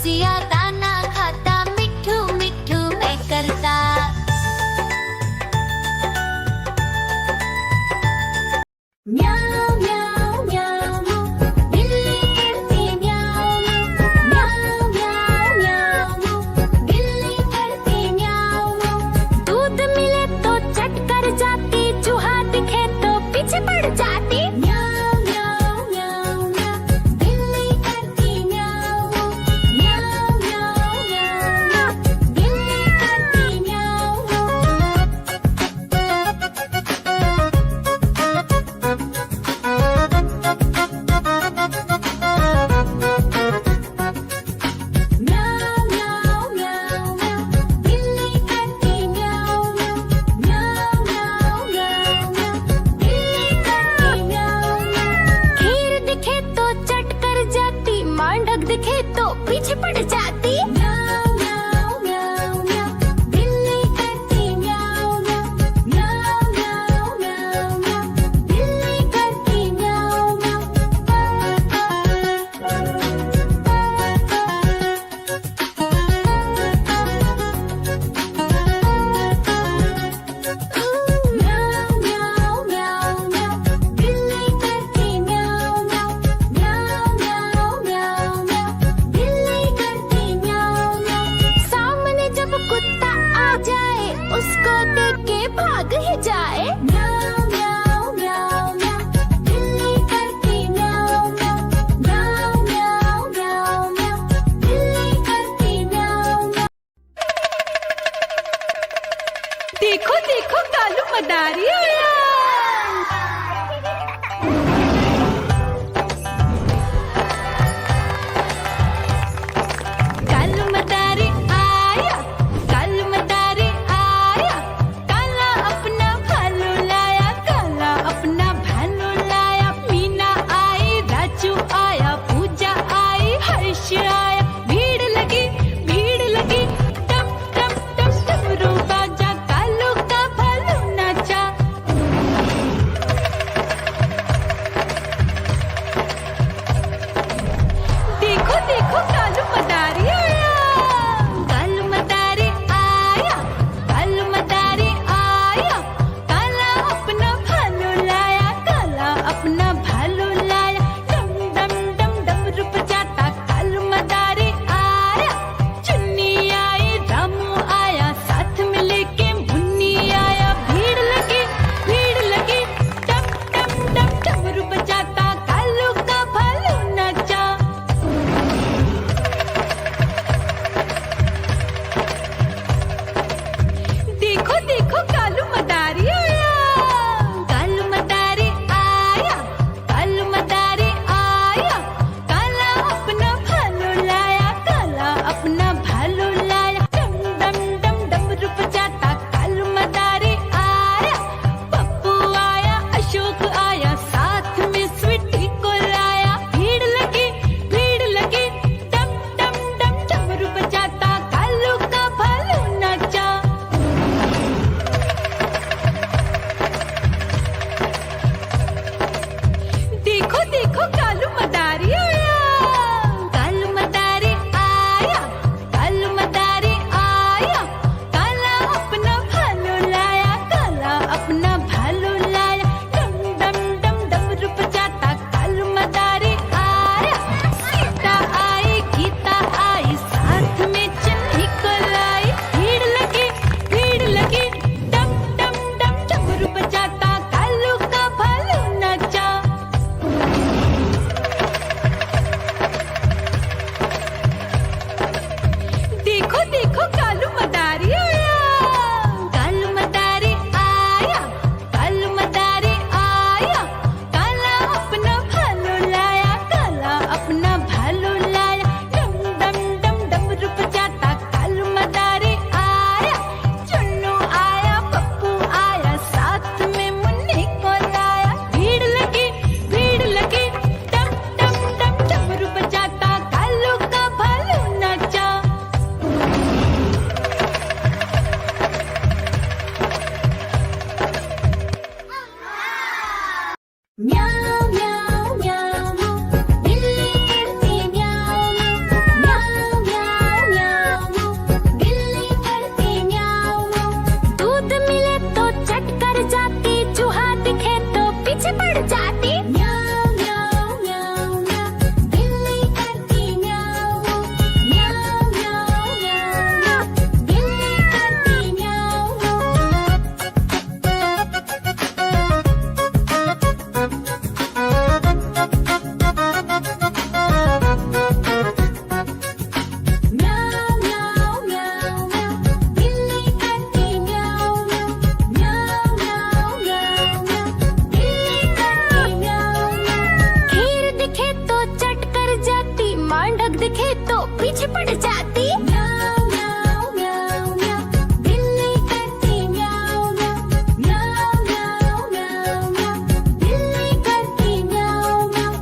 Chia दाना खाता, मिठू मिठू मैं करता। म्याऊ म्याऊ म्याऊ, बिल्ली करती म्याऊ म्याऊ म्याऊ म्याऊ, बिल्ली करती म्याऊ। दूध मिले तो चट कर जाती, चूहा दिखे तो पीछे पड़ जाती। म्याऊ म्याऊ म्याऊ म्याऊ, बिल्ली करती म्याऊ म्याऊ म्याऊ म्याऊ, बिल्ली करती म्याऊ। म्याऊ म्याऊ म्याऊ म्याऊ, बिल्ली करती म्याऊ म्याऊ म्याऊ म्याऊ म्याऊ, बिल्ली करती म्याऊ। खीर दिखे तो चट कर जाती, मांडक दिखे तो पीछे पड़ जाती। म्याऊ म्याऊ म्याऊ म्याऊ, बिल्ली करती म्याऊ म्याऊ म्याऊ म्याऊ म्याऊ म्याऊ, बिल्ली करती म्याऊ म्याऊ म्याऊ म्याऊ म्याऊ, बिल्ली करती म्याऊ म्याऊ म्याऊ म्याऊ म्याऊ म्याऊ, बिल्ली करती म्याऊ म्याऊ। सामने जब कुत्ता आ जाए, उसको देख के भाग ही जाए। म्याऊ म्याऊ म्याऊ म्याऊ, बिल्ली करती म्याऊ म्याऊ म्याऊ म्याऊ म्याऊ म्याऊ, बिल्ली करती म्याऊ म्याऊ। देखो देखो कालू मदारी आया। कालू मदारी आया, कालू मदारी आया, काला अपना भालू लाया, काला अपना भालू लाया। मीना आई, राजू आया, पूजा आई, हर्ष आया। भीड़ लगी टम टम टम डमरू बाजा, कालू का भालू नाचा। देखो देखो कालू मदारी आया, कालू मदारी आया, कालू मदारी आया, काला अपना भालू लाया, काला अपना भालू लाया। डम डम डम डमरू बजाता कालू मदारी आया। चुन्नी आई, रामू आया, साथ में लेके मुन्नी आया। भीड़ लगी टम टम टम डमरू बजाता कालू का भालू नाचा। पीछे पड़ जाती। म्याऊं म्याऊं म्याऊं म्याऊं, बिल्ली करती म्याऊं म्याऊं। म्याऊं म्याऊं म्याऊं म्याऊं, बिल्ली करती म्याऊं म्याऊं।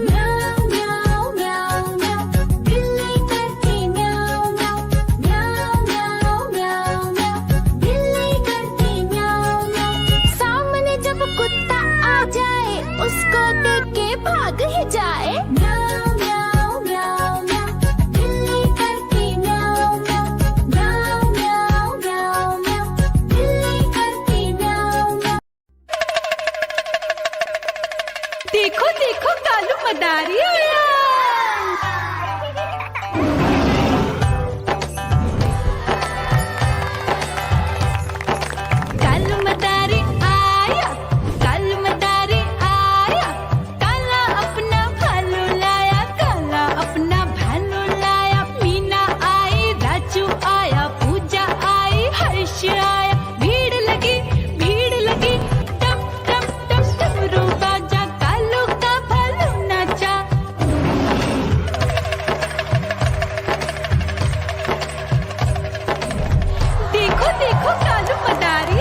म्याऊं म्याऊं म्याऊं म्याऊं, बिल्ली करती म्याऊं म्याऊं। म्याऊं म्याऊं म्याऊं म्याऊं, बिल्ली करती म्याऊं म्याऊं। सामने जब कुत्ता आ जाए उसको देख के भाग ही जाए। म्याऊं म्याऊं म्याऊं म्याऊं, बिल्ली करती म्याऊं म्याऊं। म्याऊं म्याऊं म्याऊं म्याऊं, बिल्ली करती म्याऊं म्याऊं। देखो देखो कालू मदारी आया। कालू मदारी आया, कालू मदारी आया। काला अपना भालू लाया, काला अपना भालू लाया। मीना आई, राजू आया, पूजा आई, हर्ष आया। भीड़ लगी टप टप टप डमरू बाजा। कालू का भालू नाचा। देखो देखो कालू मदारी